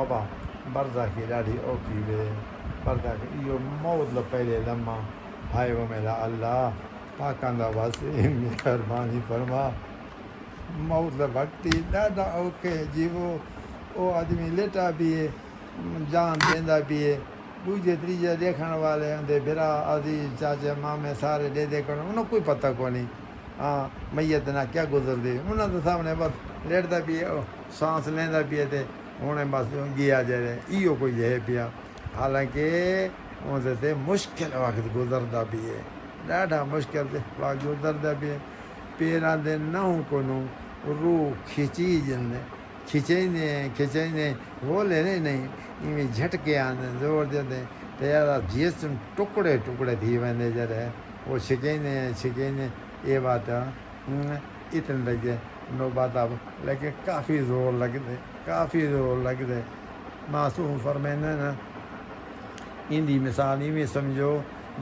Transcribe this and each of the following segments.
बाबा बरज़ाख़ी ॾाढी औखी वे बरज़ाख़ इहो मौत लो पहले लम्हा हाय वो मेरा अल्लाह पाकांदा वासी महिरबानी फरमा मौत लो वक़्त ही ॾाढा औखे जीवो वो आदमी लेटा भी है जान देंदा भी है दूजे तीजे देखण वाले होंदे बिरा अजीज चाचे मामे सारे दे कर उन्हें कोई पता को नहीं हाँ मैयत ना क्या गुजरती उन्हें तो सामने बस लेटता भी है सांस लेंदा भी है ते उन्हें बस गया जरे इो कोई है पिया हालांकि उनसे मुश्किल वक्त गुजरता भी है ॾाढा मुश्किल वक्त गुजरता भी है पेरां दे नहूं कोनू रूह खिचेंदे वो लेने नहीं इवें झटके आंदे ज़ोर देंदे त यार जिस्म टुकड़े टुकड़े थी वेंदे जॾहिं वो छिकेंदे ये बात इतने लगे नौबत अब लेकिन काफ़ी ज़ोर लगदे मासूम फरमाइंदा न इंदी मिसाल इवें सम्झो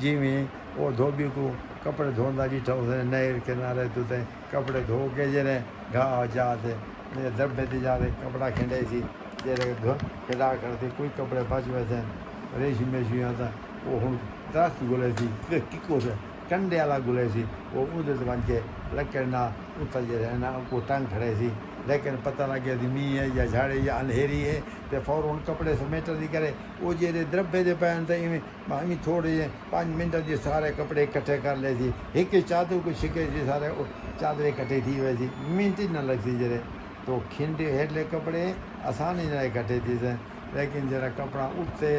जिवें वो धोबी को कपड़े धोंदा ॾिठा हुजे नहर किनारे ते कपड़े धो के जॾहिं घाह जा ते दॿे ते जा कपड़ा खिंडे सी जॾहिं खिला करते कोई कपड़े बच वैसे रेशमी था वो हूँ दरख्त गुले सी किको से कंडे वाला गुले सी वो उधर से बन के लकड़ना उतर जे रहना को टंग खड़े सी लेकिन पता लगे थी मींह है या झाड़े या अंधेरी है तो फौरन कपड़े समेट दी करे वो जेरे द्रबे जे पैन तो इवें थोड़े 5 मिनट जे सारे कपड़े इकट्ठे कर ले सी एक चादर को छिके सी सारे चादर इकट्ठे थी वैसी मिनट न लगती जरे तो खिंडे हेठले कपड़े आसानी न इकट्ठे थी सकें लेकिन जरा कपड़ा उत्ते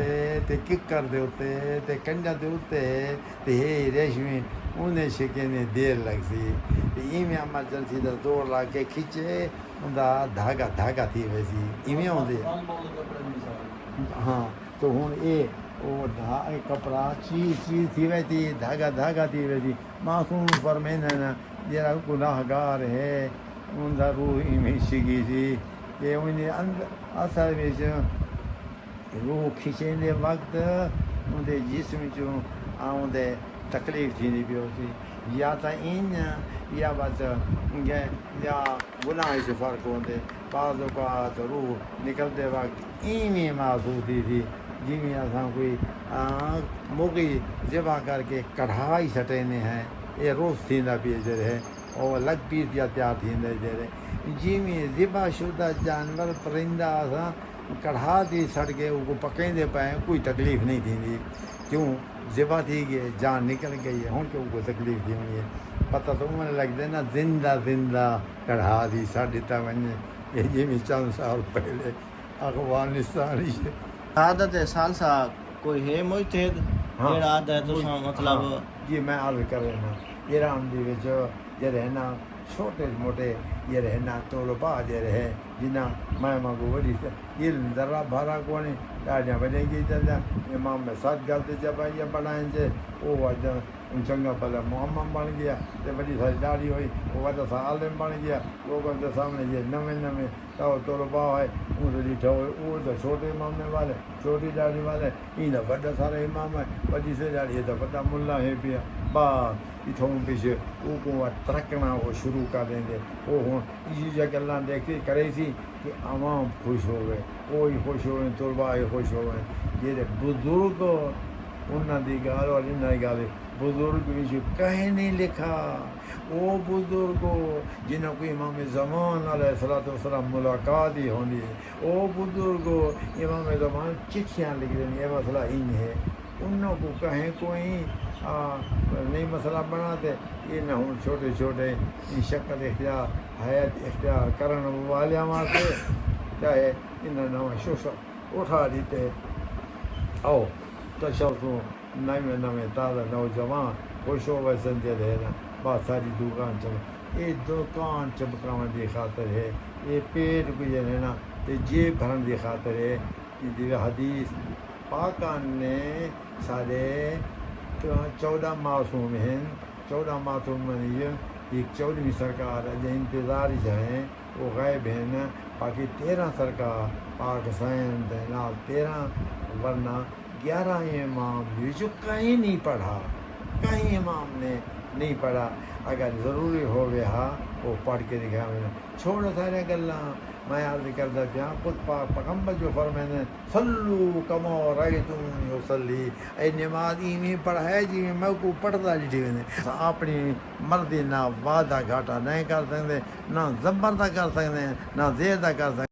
ते किकर दे उत्ते ते कंजा दे उत्ते ते हे रेशमी उन्हें छिकने देर लगती तो इवें एमरजेंसी का जोर ला के खींचे उनका धागा थी वैसी इवें होंदे हाँ तो हूँ ये वो कपड़ा चीज थी वैसी धागा थी वैसी मासूम फरमाइंदा न जरा गुनाहगार है उनका रूह इवें छिकी सी कि उन्हें असल में रूह खिचेंदे वक्त उनके जिस्म चों आउंदे तकलीफ़ थींदी पियो सी या त इन या बस या गुनाह से फ़र्क़ होंदे बाज़ औक़ात रूह निकलते वक्त इवें महसूस थी जिवें असां कोई मुर्गी ज़िबा करके कढ़ाई सटेंदे हैं ये रोज़ थींदा पिए जॾहिं और अलग पीस या तैयार थींदे जॾहिं जिवें ज़िबा शुदा जानवर परिंदा असां कढ़ा थी सड़ के उनको पकेंदे पाए कोई तकलीफ़ नहीं थी क्यों ज़िबा थी गई जान निकल गई है हूँ क्यों को तकलीफ़ थी वही है पता तो उन्हें लगते ना जिंदा कढ़ा थी सड़ दिता वञे ये जिवें 4 साल पहले अफगानिस्तान आदत है साल सा कोई है मुजतहिद जेड़ा आदत तो मतलब जी मैं अर्ज़ कर रहा ईरान दी विच जे रहना छोटे मोटे ये रहना तोलबा जे रहे जिना मैं मांगो वरी ये जरा भारा कोने ॾाढा वॾेंगी चंदा इमाम में 7 गलत जबाइया बनाइन जे वो वजह चंगा भला मुहम्मद बन गया ते वॾी सारी दाढ़ी हुई वो वॾा सा आलिम बन गया लोगों के सामने ये नवे तो तोलबा है उनसे ॾिठो वो तो छोटे इमाम वाले छोटी दाढ़ी वाले इन वॾा सारा इमाम है वॾी से दाढ़ी तो वॾा मुल्ला है पिया बस इथों पीछे वो को तरकना वो शुरू कर देंगे वो हूँ इसी जगह अल्लाह देखी करे सी कि आवाम खुश हो गए वो ही खुश हो गए तलबा ही खुश हो गए ये बुजुर्ग उन्होंने गाल और इन्होंने गाल बुजुर्ग विच कहीं नहीं लिखा वो बुजुर्ग जिन्हों को इमाम ज़मान अलैहिस्सलाम मुलाकात ही होनी है वो बुजुर्ग इमाम ज़मान चिट्ठियाँ लिख देनी ये मसला इन है उन्हों को कहें कोई नई मसला बनाते ये न हूँ छोटे शक्ल इख्तियार हयात इख्तियार करण वाले वास्ते चाहे इन नवा शोषण उठा दीते आओ तशफ़ु नवे ताज़ा नौजवान खुश हो वैसे रहना बहुत सारी दुकान ये दुकान चमकाने की खातर है ये पेट गुजर रहना तो जेब भरने की खातर है ये हदीस पाकान ने सारे 14 मासूम हैं 14 मासूम ये 14वीं सरकार जो इंतज़ार हैं वो गायब हैं बाकी 13 सरकार पाक साइन नाल 13 वरना 11 इमाम भी जो कहीं नहीं पढ़ा कहीं इमाम ने नहीं पढ़ा अगर ज़रूरी हो गया वो पढ़ के दिखा छोड़ सारे गल्ला میں عرض کردا پیا خود پاک پیغمبر جو فرمائے صلو کما رایتم یصلی اے نماز ایویں پڑھائے جی میں کو پڑھدا ڈٹھی ویندے اپنی مرضی نہ وعدہ گھاٹا نہیں کر سکتے نہ زبر دا کر سکتے نہ زیر دا کر سکتے